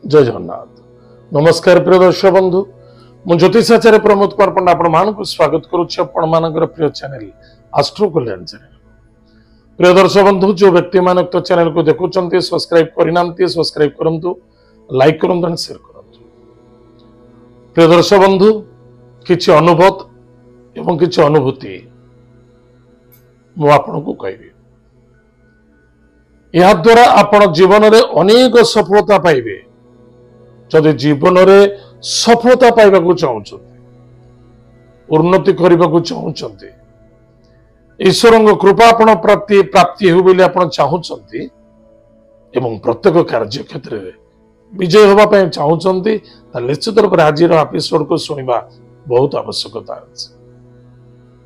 जय जगन्नाथ। नमस्कार प्रिय दर्शक बंधु, मु ज्योतिषाचार्य प्रमोद कुमार पंडा आपण मानक स्वागत करुच्ची आपण मानकर प्रिय चैनल आस्ट्रो कल्याण चैनल। प्रिय दर्शक बंधु, जो व्यक्ति मान तो चैनल को देखुंत सब्सक्राइब करना सब्सक्राइब करंतु, लाइक करंतु एंड शेयर करंतु। प्रिय दर्शक बंधु, किछि अनुभव एवं किछि अनुभूति मु आपन को कहबी। या द्वारा आपण जीवन में अनेक सफलता पाइबे। जदि जीवन में सफलता पाइबा को चाहते, उन्नति करने को चाहते, ईश्वर कृपा आपण प्राप्ति हो बोली आपण चाहते एवं प्रत्येक कार्य क्षेत्र में विजय होगा चाहते, निश्चित रूप से आज एपिसोड को सुनिबा बहुत आवश्यकता है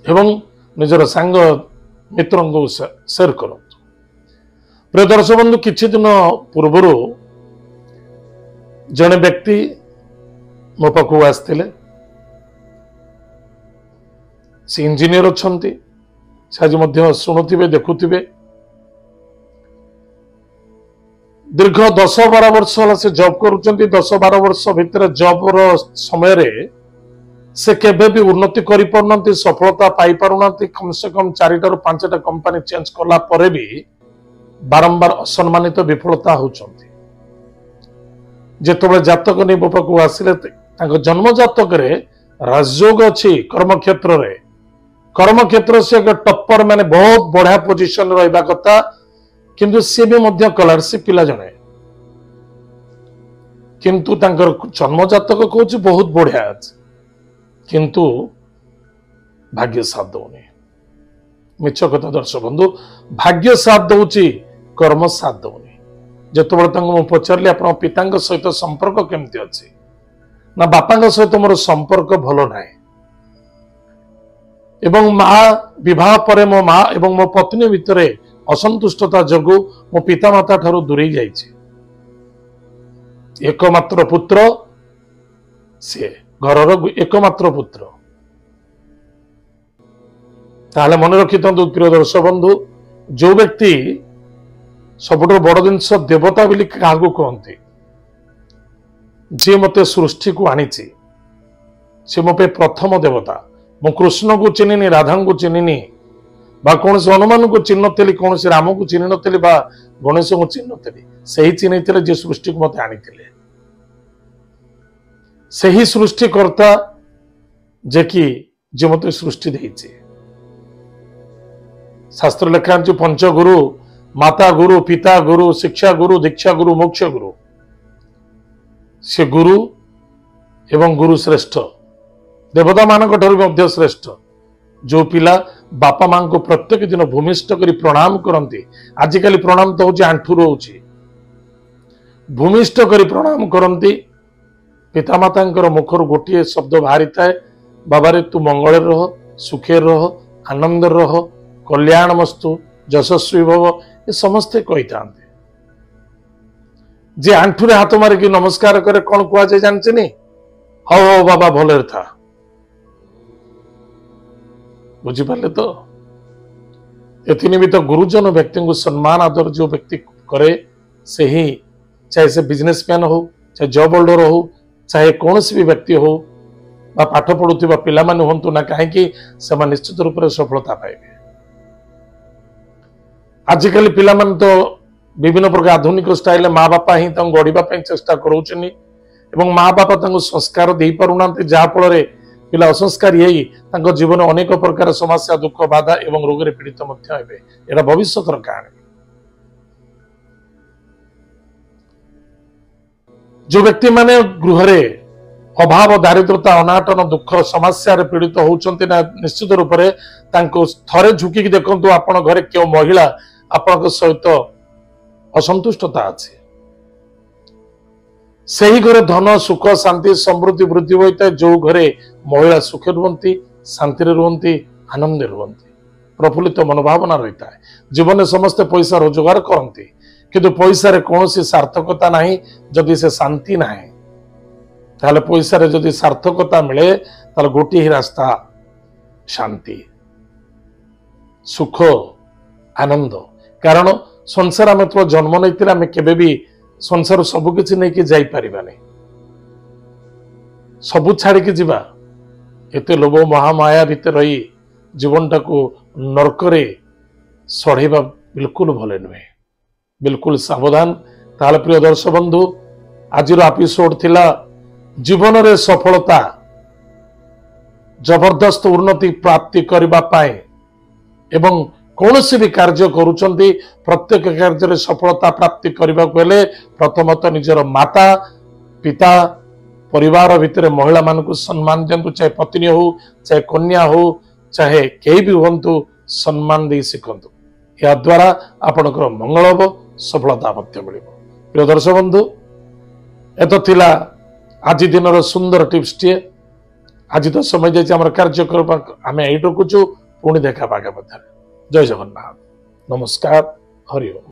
एवं निजर सांग मित्र को शेयर करूँ। प्रिय दर्शक बंधु, किछि दिन पूर्व जड़े व्यक्ति मो पाखु आसते, से इंजीनियर अच्छा आज शुणुवे देखुवे। दीर्घ 10-12 वर्ष से जॉब करुँच। 10-12 वर्ष भितर जॉब रो समय रे से केबे भी उन्नति करि पारुनांती, सफलता पाई पारुनांती। कम से कम 4 टा 5 टा कंपनी चेंज कला परे भी बारंबार असम्मानित विफलता होचंती। जेतबे जातक नै बापा को आसिले जन्म जातक रे राजयोग अच्छी कर्म क्षेत्र से टप्पर माने बहुत बढ़िया पोजिशन रहिबा कथा, किंतु से भी मध्य कलरशिप पिला जणे, किंतु तांकर जन्म जातक कहूची बहुत बढ़िया अछि, किंतु भाग्य साथ दउनी। मिछ कथा दर्शक बंधु, भाग्य साथ दउची, कर्म साथ दउनी। जेतबे मु पचारली आपन पिता सहित संपर्क केमती अछि ना, बापा सहित मोर संपर्क भलो नाय एवं मां विवाह परे मो मां एवं मो पत्नी भितरे असंतुष्टता जगु मो पिता माता ठारू दूरी जाइछि। एकमात्र पुत्र से घरर एकमात्र पुत्र। ताहले मन रखि प्रिय दर्शक बंधु, जो व्यक्ति सबुठ बड़ जिनस देवता बोली क्या कहते, जी मते सृष्टि को आनी से मो पे प्रथम देवता। मु कृष्ण को चिन्हनी, राधा को चिन्हनी, कौन से हनुमान को चिन्ह नी, कौन से राम को चिन्ह नी, गणेश को चिन्ह नी, से ही चिन्ह जे सृष्टि को मत आनी, से ही सृष्टिकर्ता जे कि जे मत सृष्टि देइछे। शास्त्र लेखा पंचगुरु, माता गुरु, पिता गुरु, शिक्षा गुरु, दीक्षा गुरु, मोक्ष गुरु। से गुरु एवं गुरु श्रेष्ठ, देवता मानक ठाରୁ ମଧ୍ୟ श्रेष्ठ। जो पिला बापा मां को प्रत्येक दिन भूमिष्ठ करी प्रणाम करती, आजिकल प्रणाम तो होची आंठुर होची, भूमिष्ठ करी प्रणाम करती। पिता माता मुखर गोटे शब्द बाहरी थाए, बाबा रे तू मंगल रह, सुखे रह, आनंद रह, कल्याण मस्तु, यशस्वी भव, ये समस्ते कही था। जे आंठुरे हाथ मारिक नमस्कार करे कौन कह जाए जानचे नी, हौ हौ बाबा भले था। बुझिपारे तो एनिमित्त गुरुजन व्यक्ति को सम्मान आदर जो व्यक्ति करे, से ही चाहे से बिजनेसमैन हो, चाहे जॉब होल्डर हो, चाहे कौन भी व्यक्ति हो, पाठ पढ़ुवा पिला माने हूँ ना कहीं से निश्चित रूप से सफलता पाइबे। आजिकल पिला माने तो विभिन्न प्रकार आधुनिक स्टाइल माँ बापा ही गढ़ा चेष्टा करोचनी एवं माँ बापा संस्कार दे पारुना, जहाँफल पिला असंस्कारी होई जीवन अनेक प्रकार समस्या, दुख, बाधा एवं रोग रे पीड़ित एटा भविष्य कहानी। जो व्यक्ति माने गृह रे अभाव, दारिद्रता, अनाटन, दुख, समस्या रे पीड़ित होउचंती ना, निश्चित रूप से थरे झुकी देखंतु आपण घरे क्यों महिला आपण सहित असंतुष्टता अच्छे। से ही घरे धन, सुख, शांति, समृद्धि वृद्धि होता है। जो घरे महिला सुखे रुहंती, शांति रुहंती, आनंद रुहंती, प्रफुल्लित मनोभावना रहता है। जीवन में समस्त पैसा रोजगार करती, किंतु पैसा रे कौन सी सार्थकता नहीं जदि से शांति ना, ताले पैसा रे जदि सार्थकता मिले ताले गोटे ही रास्ता, शांति, सुख, आनंद। कारण संसार आम तो जन्म नहीं आम केबे भी संसार सबकिछि नहीं कि जाई परिबानी सबु छाड़ी के जीवा एते लोभ महामाया भितर रही जीवन टाको नरकरे सढ़ेबा बिल्कुल भले नुहे बिल्कुल सावधान। ताल प्रिय दर्शक बंधु आज एपिसोड थिला जीवन रे सफलता जबरदस्त उन्नति प्राप्ति करबा पाए एवं कौन सी भी कार्य करुचंती प्रत्येक कार्य सफलता प्राप्ति करने को हेले प्रथमतः निजर माता पिता परिवार भितर महिला मान को सम्मान दिंतु चाहे पत्नी हो चाहे कन्या हो चाहे कई भी हूँ सम्मान दे शिखंतु या द्वारा आपणकर मंगल हम सफलता मिल। प्रिय दर्शक बंधु एत थिला आज दिन सुंदर टिप्स टे आज तो समय जाइए आम कार्यक्रम आम यही रखुचु पुणी देखा आगे जय जगन्नाथ नमस्कार हरि ओम।